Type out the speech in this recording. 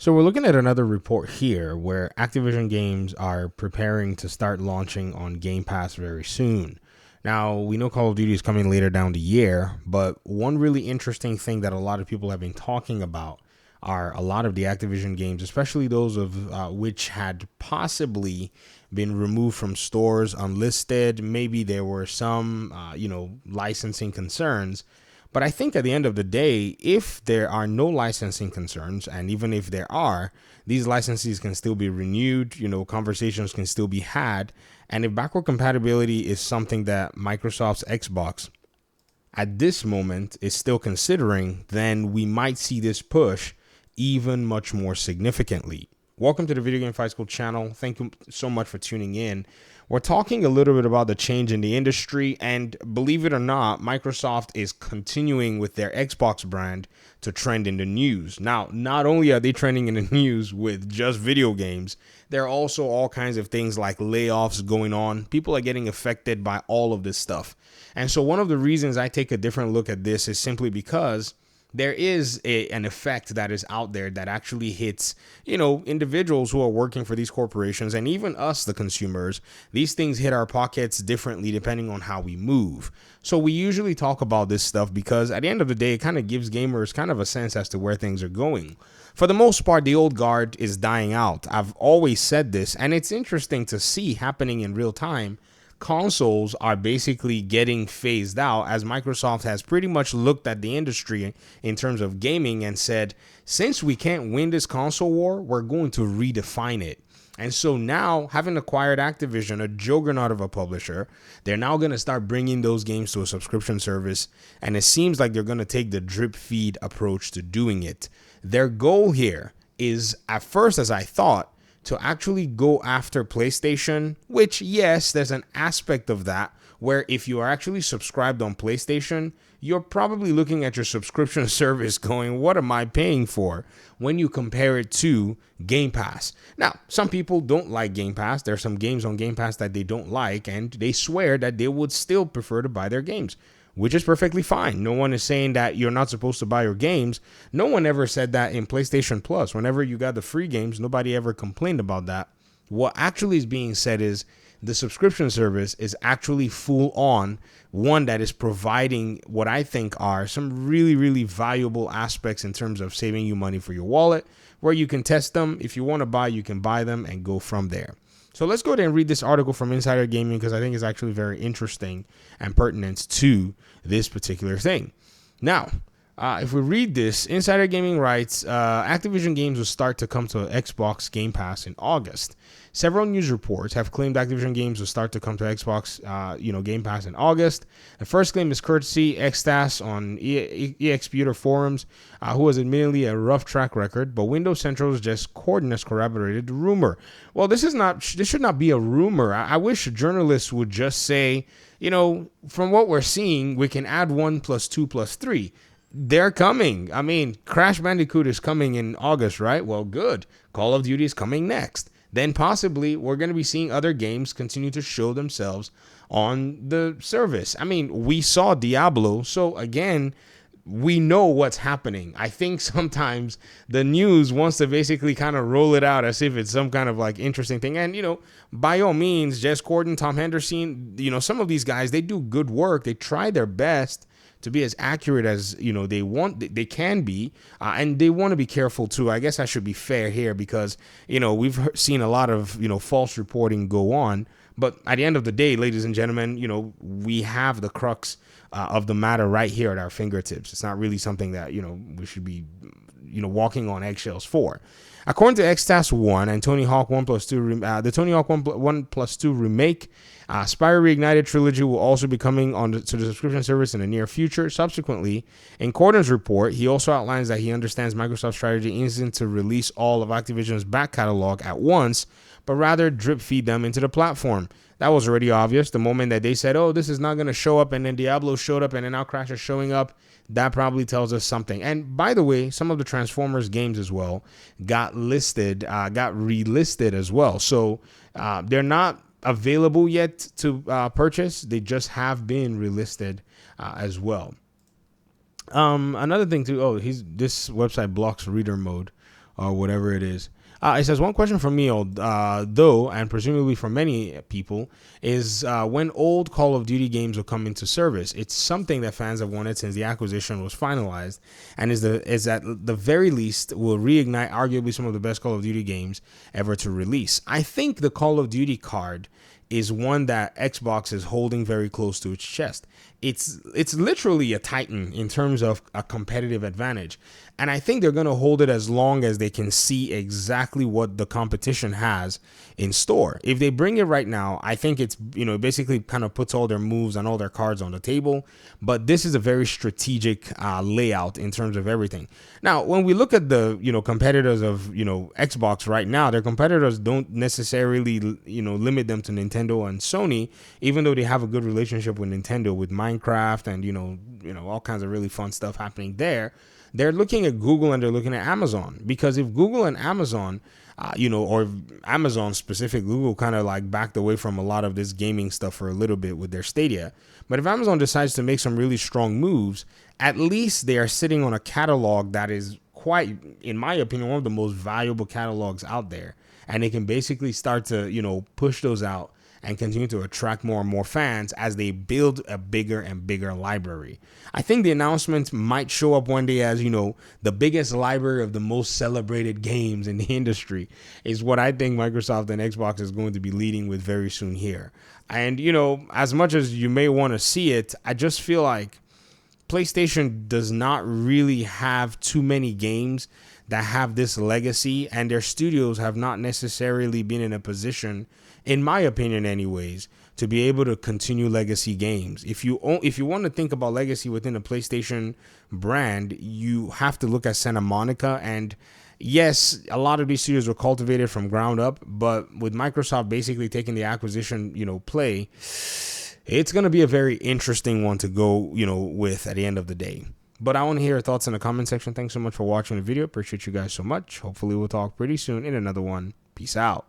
So we're looking at another report here where Activision games are preparing to start launching on Game Pass very soon. Now, we know Call of Duty is coming later down the year, but one really interesting thing that a lot of people have been talking about are a lot of the Activision games, especially those of which had possibly been removed from stores unlisted. Maybe there were some, licensing concerns. But I think at the end of the day, if there are no licensing concerns, and even if there are, these licenses can still be renewed, conversations can still be had. And if backward compatibility is something that Microsoft's Xbox at this moment is still considering, then we might see this push even much more significantly. Welcome to the Video Game Fight School channel. Thank you so much for tuning in. We're talking a little bit about the change in the industry, and believe it or not, Microsoft is continuing with their Xbox brand to trend in the news. Now, not only are they trending in the news with just video games, there are also all kinds of things like layoffs going on. People are getting affected by all of this stuff. And so one of the reasons I take a different look at this is simply because there is an effect that is out there that actually hits, individuals who are working for these corporations and even us, the consumers. These things hit our pockets differently depending on how we move. So we usually talk about this stuff because at the end of the day, it kind of gives gamers kind of a sense as to where things are going. For the most part, the old guard is dying out. I've always said this, and it's interesting to see happening in real time. Consoles are basically getting phased out as Microsoft has pretty much looked at the industry in terms of gaming and said, since we can't win this console war, we're going to redefine it. And so now, having acquired Activision, a juggernaut of a publisher, they're now going to start bringing those games to a subscription service. And it seems like they're going to take the drip feed approach to doing it. Their goal here is, at first, as I thought, to actually go after PlayStation, which, yes, there's an aspect of that where if you are actually subscribed on PlayStation, you're probably looking at your subscription service going, what am I paying for, when you compare it to Game Pass. Now, some people don't like Game Pass. There are some games on Game Pass that they don't like, and they swear that they would still prefer to buy their games, which is perfectly fine. No one is saying that you're not supposed to buy your games. No one ever said that in PlayStation Plus. Whenever you got the free games, nobody ever complained about that. What actually is being said is the subscription service is actually full on one that is providing what I think are some really, really valuable aspects in terms of saving you money for your wallet, where you can test them. If you want to buy, you can buy them and go from there. So let's go ahead and read this article from Insider Gaming because I think it's actually very interesting and pertinent to this particular thing. Now, if we read this, Insider Gaming writes, Activision games will start to come to Xbox Game Pass in August. Several news reports have claimed Activision games will start to come to Xbox, Game Pass in August. The first claim is courtesy Xtas on EXputer forums, who has admittedly a rough track record, but Windows Central's Jess Corden has corroborated the rumor. Well, this should not be a rumor. I wish journalists would just say, from what we're seeing, we can add 1 + 2 + 3. They're coming. I mean, Crash Bandicoot is coming in August, right? Well, good. Call of Duty is coming next. Then possibly we're going to be seeing other games continue to show themselves on the service. I mean, we saw Diablo. So again, we know what's happening. I think sometimes the news wants to basically kind of roll it out as if it's some kind of like interesting thing. And, by all means, Jess Corden, Tom Henderson, some of these guys, they do good work. They try their best to be as accurate as they can be, and they want to be careful too. I guess I should be fair here because we've seen a lot of false reporting go on, but at the end of the day, ladies and gentlemen, we have the crux of the matter right here at our fingertips. It's not really something that we should be walking on eggshells for. According to Xtas 1 and Tony Hawk 1 + 2, the Tony Hawk 1 + 2 remake, Spyro Reignited Trilogy will also be coming to the subscription service in the near future. Subsequently, in Corden's report, he also outlines that he understands Microsoft's strategy isn't to release all of Activision's back catalog at once, but rather drip feed them into the platform. That was already obvious. The moment that they said, oh, this is not going to show up, and then Diablo showed up, and then now Crash is showing up, that probably tells us something. And by the way, some of the Transformers games as well got relisted as well. So they're not available yet to purchase. They just have been relisted as well. Another thing too. This website blocks reader mode. or whatever it is. It says, one question from me, though, and presumably for many people, is when old Call of Duty games will come into service. It's something that fans have wanted since the acquisition was finalized, and is at the very least will reignite arguably some of the best Call of Duty games ever to release. I think the Call of Duty card is one that Xbox is holding very close to its chest. It's literally a titan in terms of a competitive advantage. And I think they're going to hold it as long as they can see exactly what the competition has in store. If they bring it right now, I think it's, basically kind of puts all their moves and all their cards on the table. But this is a very strategic layout in terms of everything. Now, when we look at the, competitors of, Xbox right now, their competitors don't necessarily, limit them to Nintendo and Sony, even though they have a good relationship with Nintendo with Minecraft and, all kinds of really fun stuff happening there. They're looking at Google and they're looking at Amazon, because if Google and Amazon, or Amazon specific, Google kind of like backed away from a lot of this gaming stuff for a little bit with their Stadia. But if Amazon decides to make some really strong moves, at least they are sitting on a catalog that is quite, in my opinion, one of the most valuable catalogs out there. And they can basically start to, push those out and continue to attract more and more fans as they build a bigger and bigger library. I think the announcement might show up one day as, the biggest library of the most celebrated games in the industry is what I think Microsoft and Xbox is going to be leading with very soon here. And, as much as you may want to see it, I just feel like PlayStation does not really have too many games that have this legacy, and their studios have not necessarily been in a position, in my opinion anyways, to be able to continue legacy games. If you want to think about legacy within the PlayStation brand, you have to look at Santa Monica. And yes, a lot of these studios were cultivated from ground up, but with Microsoft basically taking the acquisition, play, it's going to be a very interesting one to go, with at the end of the day. But I want to hear your thoughts in the comment section. Thanks so much for watching the video. Appreciate you guys so much. Hopefully we'll talk pretty soon in another one. Peace out.